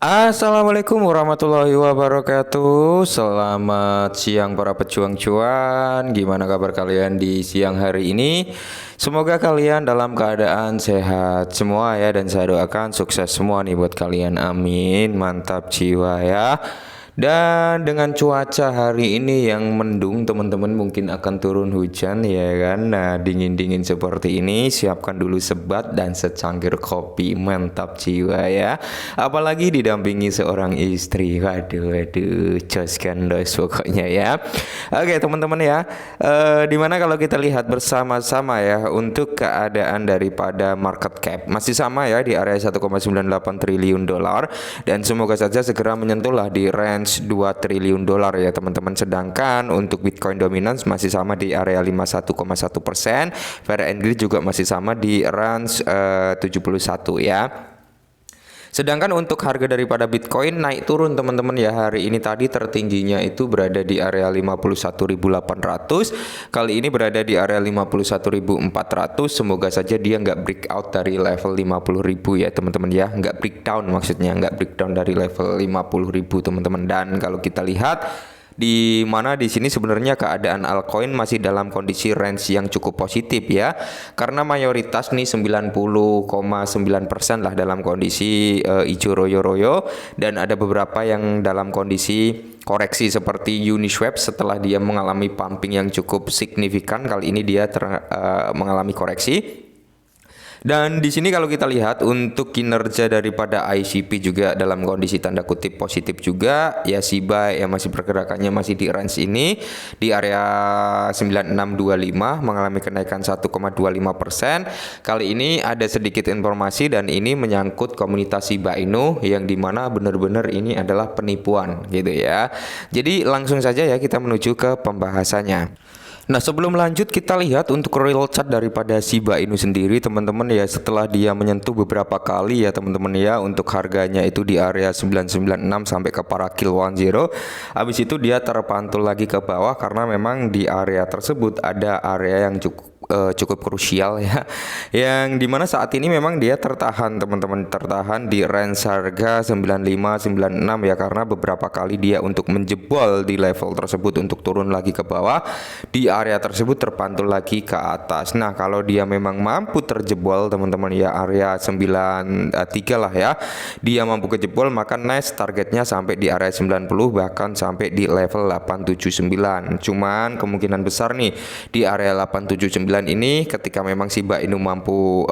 Assalamualaikum warahmatullahi wabarakatuh. Selamat siang para pejuang cuan. Gimana kabar kalian di siang hari ini? Semoga kalian dalam keadaan sehat semua ya, dan saya doakan sukses semua nih buat kalian. Amin. Mantap jiwa ya. Dan dengan cuaca hari ini yang mendung, teman-teman, mungkin akan turun hujan ya kan. Nah, dingin-dingin seperti ini, siapkan dulu sebat dan secangkir kopi. Mantap jiwa ya. Apalagi didampingi seorang istri. Waduh, waduh, jos gandos pokoknya ya. Oke, teman-teman ya. Dimana kalau kita lihat bersama-sama ya untuk keadaan daripada market cap masih sama ya di area 1,98 triliun dolar, dan semoga saja segera menyentuhlah di range 2 triliun dolar ya teman-teman. Sedangkan untuk Bitcoin dominance masih sama di area 51,1%. Fair and Greed juga masih sama di range 71 ya. Sedangkan untuk harga daripada Bitcoin naik turun teman-teman ya. Hari ini tadi tertingginya itu berada di area 51.800. Kali ini berada di area 51.400. Semoga saja dia nggak breakout dari level 50.000 ya teman-teman ya. Nggak breakdown, maksudnya nggak breakdown dari level 50.000 teman-teman. Dan kalau kita lihat di mana di sini sebenarnya keadaan altcoin masih dalam kondisi range yang cukup positif ya, karena mayoritas nih 90,9% lah dalam kondisi hijau royo-royo, dan ada beberapa yang dalam kondisi koreksi seperti Uniswap setelah dia mengalami pumping yang cukup signifikan. Kali ini dia mengalami koreksi. Dan di sini kalau kita lihat untuk kinerja daripada ICP juga dalam kondisi tanda kutip positif juga ya. Shiba yang masih pergerakannya masih di range ini di area 9625 mengalami kenaikan 1,25%. Kali ini ada sedikit informasi dan ini menyangkut komunitas Shiba Inu yang dimana benar-benar ini adalah penipuan gitu ya. Jadi langsung saja ya kita menuju ke pembahasannya. Nah, sebelum lanjut kita lihat untuk real chart daripada Shiba Inu sendiri teman-teman ya. Setelah dia menyentuh beberapa kali ya teman-teman ya, untuk harganya itu di area 996 sampai ke para kill 10. Habis itu dia terpantul lagi ke bawah karena memang di area tersebut ada area yang cukup krusial ya, yang dimana saat ini memang dia tertahan teman-teman, tertahan di range harga 9596 ya, karena beberapa kali dia untuk menjebol di level tersebut untuk turun lagi ke bawah, di area tersebut terpantul lagi ke atas. Nah, kalau dia memang mampu terjebol teman-teman ya, area 93 lah ya, dia mampu kejebol, maka next targetnya sampai di area 90 bahkan sampai di level 879. Cuman kemungkinan besar nih di area 879 ini ketika memang Shiba Inu mampu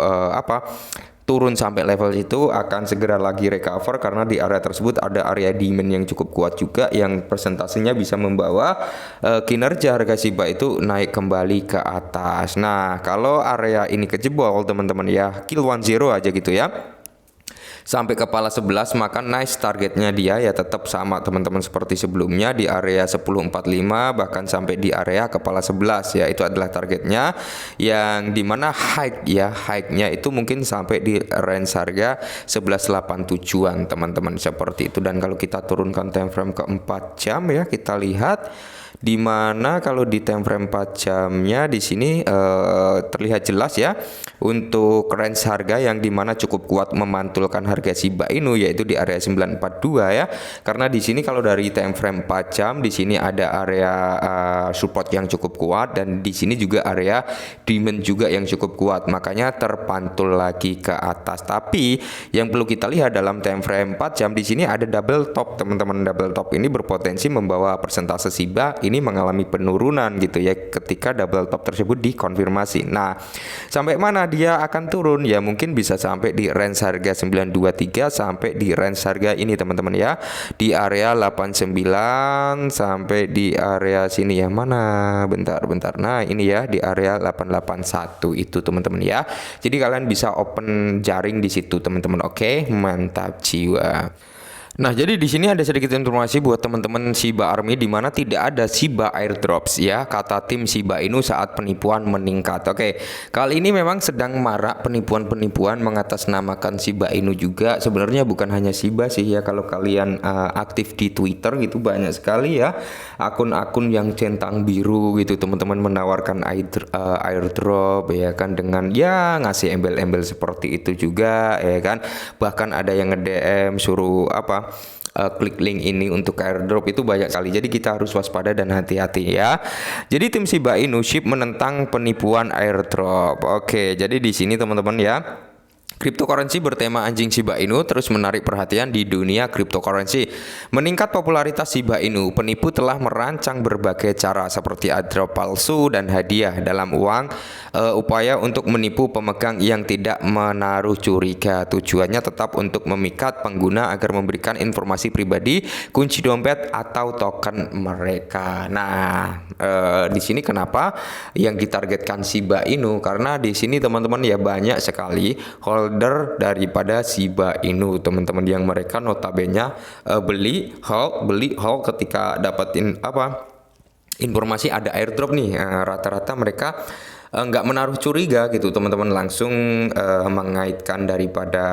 turun sampai level itu akan segera lagi recover, karena di area tersebut ada area demand yang cukup kuat juga yang persentasenya bisa membawa kinerja harga Shiba itu naik kembali ke atas. Nah, kalau area ini kejebol teman-teman ya, kill 10 aja gitu ya, sampai kepala 11, maka nice targetnya dia ya tetap sama teman-teman seperti sebelumnya di area 1045 bahkan sampai di area kepala 11 ya. Itu adalah targetnya, yang dimana high-nya itu mungkin sampai di range harga 1187an teman-teman seperti itu. Dan kalau kita turunkan time frame ke 4 jam ya, kita lihat dimana kalau di time frame 4 jamnya di sini terlihat jelas ya untuk range harga yang dimana cukup kuat memantulkan harga Shiba Inu, yaitu di area 942 ya. Karena di sini kalau dari time frame 4 jam di sini ada area support yang cukup kuat, dan di sini juga area demand juga yang cukup kuat, makanya terpantul lagi ke atas. Tapi yang perlu kita lihat dalam time frame 4 jam di sini ada double top teman-teman. Double top ini berpotensi membawa persentase Shiba ini mengalami penurunan gitu ya ketika double top tersebut dikonfirmasi. Nah, sampai mana dia akan turun ya, mungkin bisa sampai di range harga 923 sampai di range harga ini teman-teman ya, di area 89 sampai di area sini ya, mana bentar. Nah, ini ya di area 881 itu teman-teman ya. Jadi kalian bisa open jaring di situ teman-teman. Oke, mantap jiwa. Nah, jadi di sini ada sedikit informasi buat teman-teman Shiba Army, di mana tidak ada Shiba airdrops ya, kata tim Shiba Inu saat penipuan meningkat. Oke, kali ini memang sedang marak penipuan-penipuan mengatasnamakan Shiba Inu juga. Sebenarnya bukan hanya Shiba sih ya, kalau kalian aktif di Twitter gitu banyak sekali ya akun-akun yang centang biru gitu teman-teman, menawarkan airdrop ya kan, dengan ya ngasih embel-embel seperti itu juga ya kan. Bahkan ada yang nge-DM suruh klik link ini untuk airdrop itu banyak kali. Jadi kita harus waspada dan hati-hati ya. Jadi tim Shiba Inu Ship menentang penipuan airdrop. Oke, jadi di sini teman-teman ya. Cryptocurrency bertema anjing Shiba Inu terus menarik perhatian di dunia cryptocurrency. Meningkat popularitas Shiba Inu, penipu telah merancang berbagai cara seperti airdrop palsu dan hadiah dalam uang, upaya untuk menipu pemegang yang tidak menaruh curiga. Tujuannya tetap untuk memikat pengguna agar memberikan informasi pribadi, kunci dompet atau token mereka. Nah, di sini kenapa yang ditargetkan Shiba Inu? Karena di sini teman-teman ya banyak sekali holder daripada Shiba Inu, teman-teman, yang mereka notabene beli hold ketika dapatin informasi ada airdrop nih. Rata-rata mereka nggak menaruh curiga gitu, teman-teman, langsung mengaitkan daripada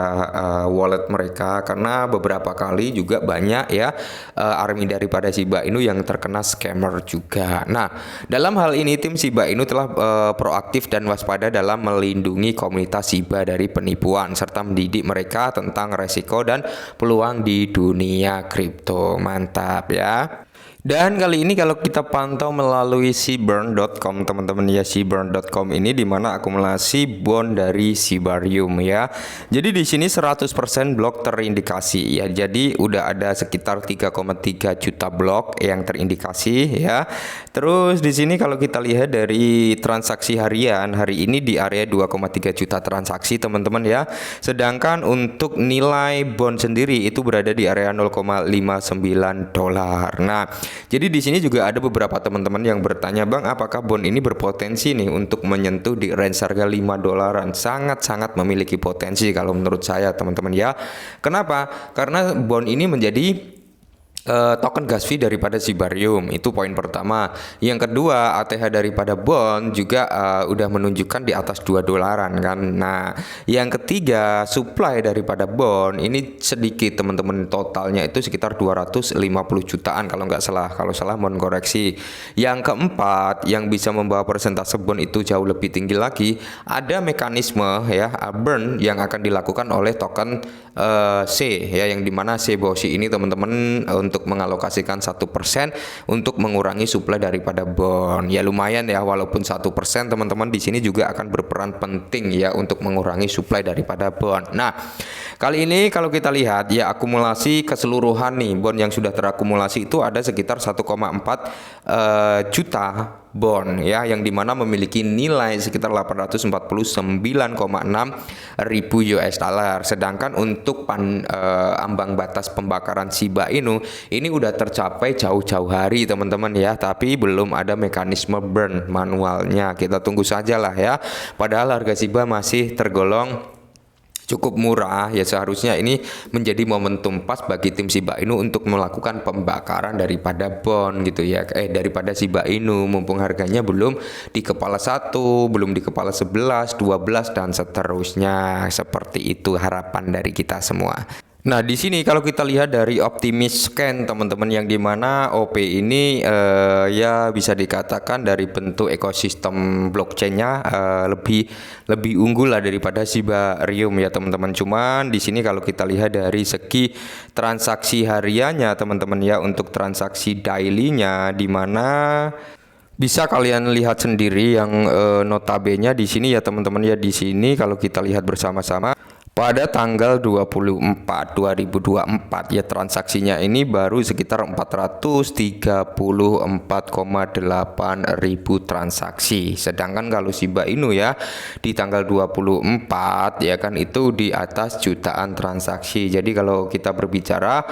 wallet mereka, karena beberapa kali juga banyak ya army daripada Shiba Inu yang terkena scammer juga. Nah, dalam hal ini tim Shiba Inu telah proaktif dan waspada dalam melindungi komunitas Shiba dari penipuan serta mendidik mereka tentang resiko dan peluang di dunia kripto. Mantap ya. Dan kali ini kalau kita pantau melalui Seaburn.com, teman-teman ya, Seaburn.com ini dimana akumulasi bond dari Shibarium ya. Jadi di sini 100% blok terindikasi ya. Jadi udah ada sekitar 3,3 juta blok yang terindikasi ya. Terus di sini kalau kita lihat dari transaksi harian hari ini di area 2,3 juta transaksi, teman-teman ya. Sedangkan untuk nilai bond sendiri itu berada di area 0,59 dolar. Nah, jadi di sini juga ada beberapa teman-teman yang bertanya, Bang, apakah bond ini berpotensi nih untuk menyentuh di range harga 5 dolaran? Sangat-sangat memiliki potensi kalau menurut saya, teman-teman ya. Kenapa? Karena bond ini menjadi token gas fee daripada Shibarium, itu poin pertama. Yang kedua, ATH daripada bond juga udah menunjukkan di atas 2 dolaran kan. Nah, yang ketiga, supply daripada bond ini sedikit, teman-teman, totalnya itu sekitar 250 jutaan kalau nggak salah. Kalau salah mohon koreksi. Yang keempat, yang bisa membawa persentase bond itu jauh lebih tinggi lagi, ada mekanisme ya burn yang akan dilakukan oleh token C ya, yang dimana C Boshi ini, teman-teman, untuk mengalokasikan 1% untuk mengurangi supply daripada bond. Ya lumayan ya, walaupun 1%, teman-teman, di sini juga akan berperan penting ya untuk mengurangi supply daripada bond. Nah, kali ini kalau kita lihat ya akumulasi keseluruhan nih bond yang sudah terakumulasi itu ada sekitar 1,4 juta bond ya, yang dimana memiliki nilai sekitar 849,6 ribu US dollar. Sedangkan untuk ambang batas pembakaran Shiba Inu ini udah tercapai jauh-jauh hari, teman-teman ya, tapi belum ada mekanisme burn manualnya. Kita tunggu saja lah ya. Padahal harga Shiba masih tergolong cukup murah ya, seharusnya ini menjadi momentum pas bagi tim Shiba Inu untuk melakukan pembakaran daripada bond gitu ya, daripada Shiba Inu, mumpung harganya belum di kepala 1, belum di kepala 11, 12 dan seterusnya. Seperti itu harapan dari kita semua. Nah, di sini kalau kita lihat dari Optimis Scan, teman-teman, yang dimana OP ini ya bisa dikatakan dari bentuk ekosistem blockchainnya lebih unggul lah daripada Shibarium ya, teman-teman. Cuman di sini kalau kita lihat dari segi transaksi hariannya, teman-teman ya, untuk transaksi daily-nya dimana bisa kalian lihat sendiri yang notabene di sini ya, teman-teman ya. Di sini kalau kita lihat bersama-sama pada tanggal 24 2024 ya, transaksinya ini baru sekitar 434,8 ribu transaksi. Sedangkan kalau Shiba Inu ya di tanggal 24 ya kan itu di atas jutaan transaksi. Jadi kalau kita berbicara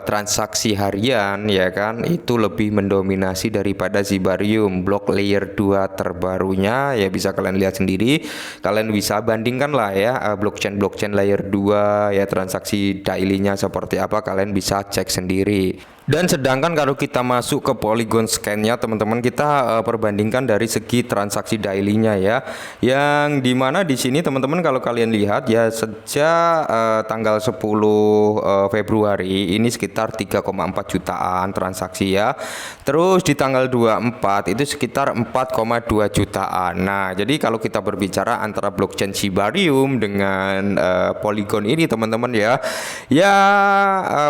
transaksi harian ya kan itu lebih mendominasi daripada Shibarium. Blok layer 2 terbarunya ya bisa kalian lihat sendiri, kalian bisa bandingkan lah ya blockchain layer 2 ya, transaksi daily-nya seperti apa kalian bisa cek sendiri. Dan sedangkan kalau kita masuk ke Polygon Scan-nya, teman-teman, kita perbandingkan dari segi transaksi daily-nya ya, yang dimana di sini, teman-teman, kalau kalian lihat ya sejak tanggal 10 Februari ini sekitar 3,4 jutaan transaksi ya. Terus di tanggal 24 itu sekitar 4,2 jutaan. Nah, jadi kalau kita berbicara antara blockchain Shibarium Shibarium dengan Polygon ini teman-teman ya. Ya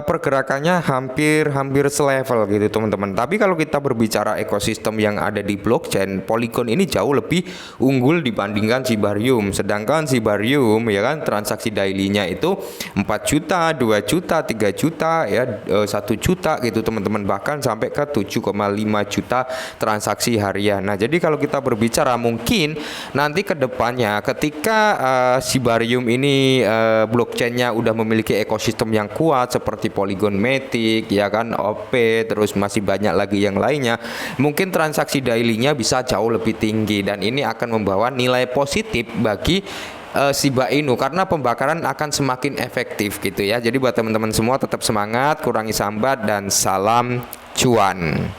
pergerakannya hampir selevel gitu teman-teman. Tapi kalau kita berbicara ekosistem yang ada di blockchain, Polygon ini jauh lebih unggul dibandingkan Shibarium. Sedangkan Shibarium ya kan transaksi daily-nya itu 4 juta, 2 juta, 3 juta ya, 1 juta gitu teman-teman, bahkan sampai ke 7,5 juta transaksi harian. Nah, jadi kalau kita berbicara mungkin nanti ke depannya ketika Shibarium ini blockchainnya udah memiliki ekosistem yang kuat seperti Polygon Matic ya kan, OP, terus masih banyak lagi yang lainnya, mungkin transaksi daily-nya bisa jauh lebih tinggi dan ini akan membawa nilai positif bagi Shiba Inu karena pembakaran akan semakin efektif gitu ya. Jadi buat teman-teman semua tetap semangat, kurangi sambat dan salam cuan.